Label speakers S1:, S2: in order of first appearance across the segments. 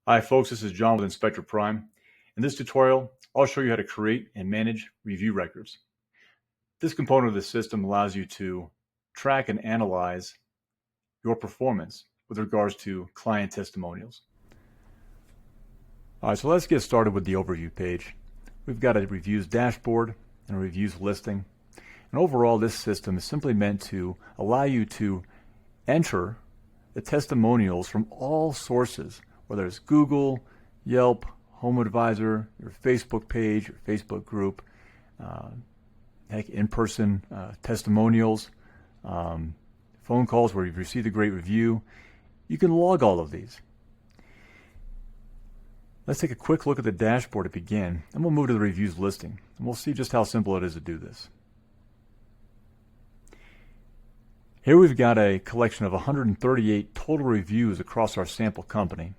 S1: Hi folks, this is John with InspectorPrime. In this tutorial, I'll show you how to create and manage review records. This component of the system allows you to track and analyze your performance with regards to client testimonials. All right, so let's get started with the overview page. We've got a reviews dashboard and a reviews listing. And overall, this system is simply meant to allow you to enter the testimonials from all sources, whether it's Google, Yelp, HomeAdvisor, your Facebook page, your Facebook group, in-person testimonials, phone calls where you've received a great review. You can log all of these. Let's take a quick look at the dashboard to begin, and we'll move to the reviews listing, and we'll see just how simple it is to do this. Here we've got a collection of 138 total reviews across our sample company.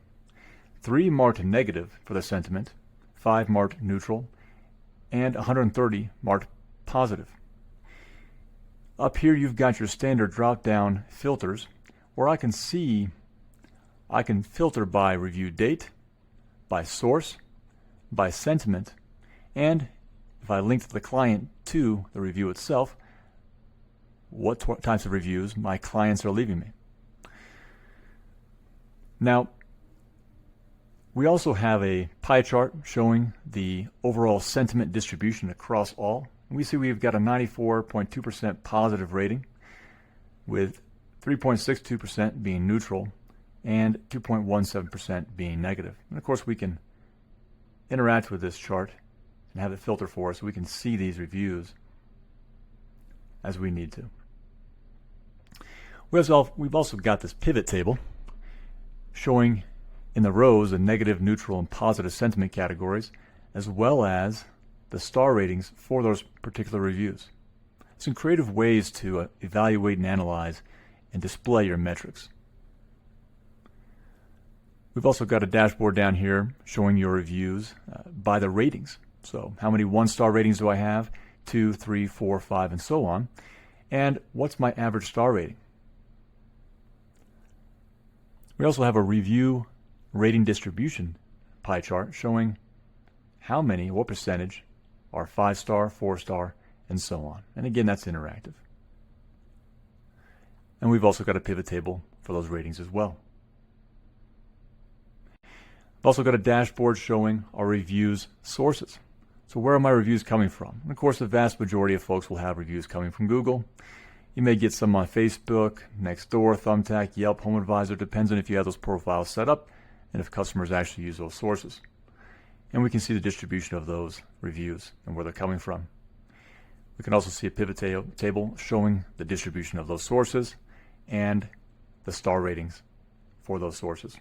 S1: 3 marked negative for the sentiment, 5 marked neutral, and 130 marked positive. Up here you've got your standard drop-down filters where I can filter by review date, by source, by sentiment, and if I link the client to the review itself, what types of reviews my clients are leaving me. Now, we also have a pie chart showing the overall sentiment distribution across all. We see we've got a 94.2% positive rating, with 3.62% being neutral and 2.17% being negative. And of course, we can interact with this chart and have it filter for us so we can see these reviews as we need to. We've also got this pivot table showing in the rows the negative, neutral, and positive sentiment categories, as well as the star ratings for those particular reviews. Some creative ways to evaluate and analyze and display your metrics. We've also got a dashboard down here showing your reviews by the ratings. So how many 1-star ratings do I have? 2, 3, 4, 5, and so on. And what's my average star rating? We also have a review rating distribution pie chart showing how many, what percentage are 5-star, 4-star, and so on. And again, that's interactive. And we've also got a pivot table for those ratings as well. I've also got a dashboard showing our reviews sources. So where are my reviews coming from? And of course, the vast majority of folks will have reviews coming from Google. You may get some on Facebook, Nextdoor, Thumbtack, Yelp, HomeAdvisor, depends on if you have those profiles set up and if customers actually use those sources. And we can see the distribution of those reviews and where they're coming from. We can also see a pivot table showing the distribution of those sources and the star ratings for those sources.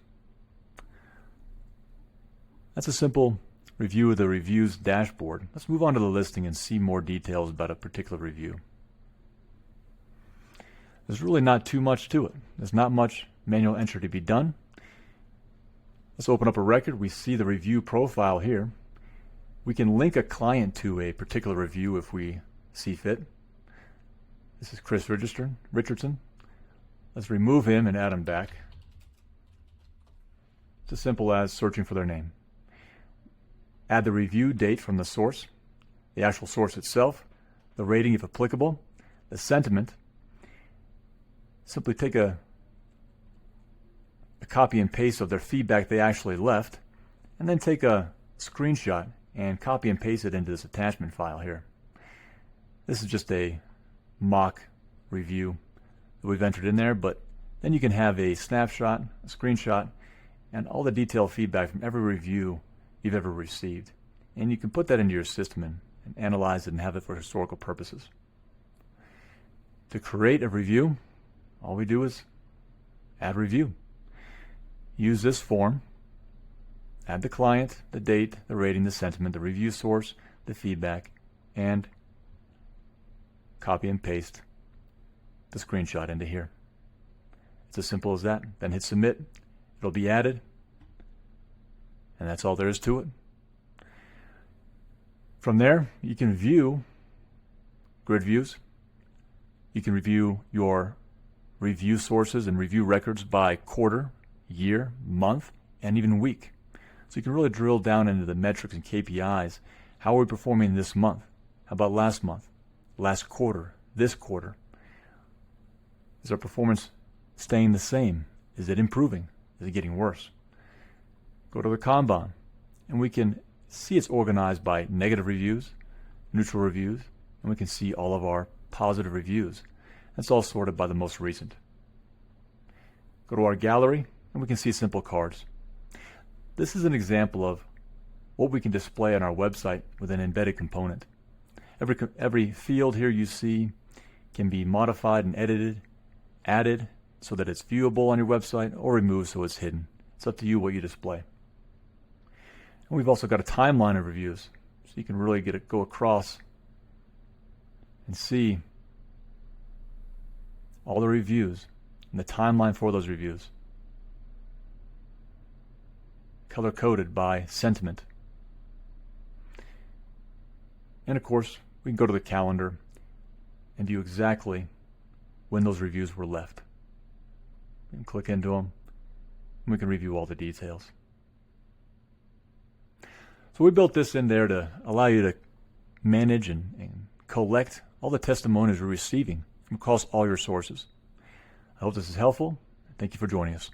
S1: That's a simple review of the reviews dashboard. Let's move on to the listing and see more details about a particular review. There's really not too much to it. There's not much manual entry to be done. Let's open up a record. We see the review profile here. We can link a client to a particular review if we see fit. This is Chris Richardson. Let's remove him and add him back. It's as simple as searching for their name. Add the review date from the source, the actual source itself, the rating if applicable, the sentiment. Simply take a copy and paste of their feedback they actually left, and then take a screenshot and copy and paste it into this attachment file here. This is just a mock review that we've entered in there, but then you can have a snapshot, a screenshot, and all the detailed feedback from every review you've ever received. And you can put that into your system and analyze it and have it for historical purposes. To create a review, all we do is add review. Use this form, add the client, the date, the rating, the sentiment, the review source, the feedback, and copy and paste the screenshot into here. It's as simple as that. Then hit submit. It'll be added, and that's all there is to it. From there, you can view grid views. You can review your review sources and review records by quarter, year, month, and even week. So you can really drill down into the metrics and KPIs. How are we performing this month? How about last month? Last quarter? This quarter? Is our performance staying the same? Is it improving? Is it getting worse? Go to the Kanban, and we can see it's organized by negative reviews, neutral reviews, and we can see all of our positive reviews. That's all sorted by the most recent. Go to our gallery, and we can see simple cards. This is an example of what we can display on our website with an embedded component. Every field here you see can be modified and edited, added so that it's viewable on your website, or removed so it's hidden. It's up to you what you display. And we've also got a timeline of reviews, so you can really go across and see all the reviews and the timeline for those reviews, color-coded by sentiment. And of course, we can go to the calendar and view exactly when those reviews were left. We can click into them, and we can review all the details. So we built this in there to allow you to manage and collect all the testimonials you're receiving from across all your sources. I hope this is helpful. Thank you for joining us.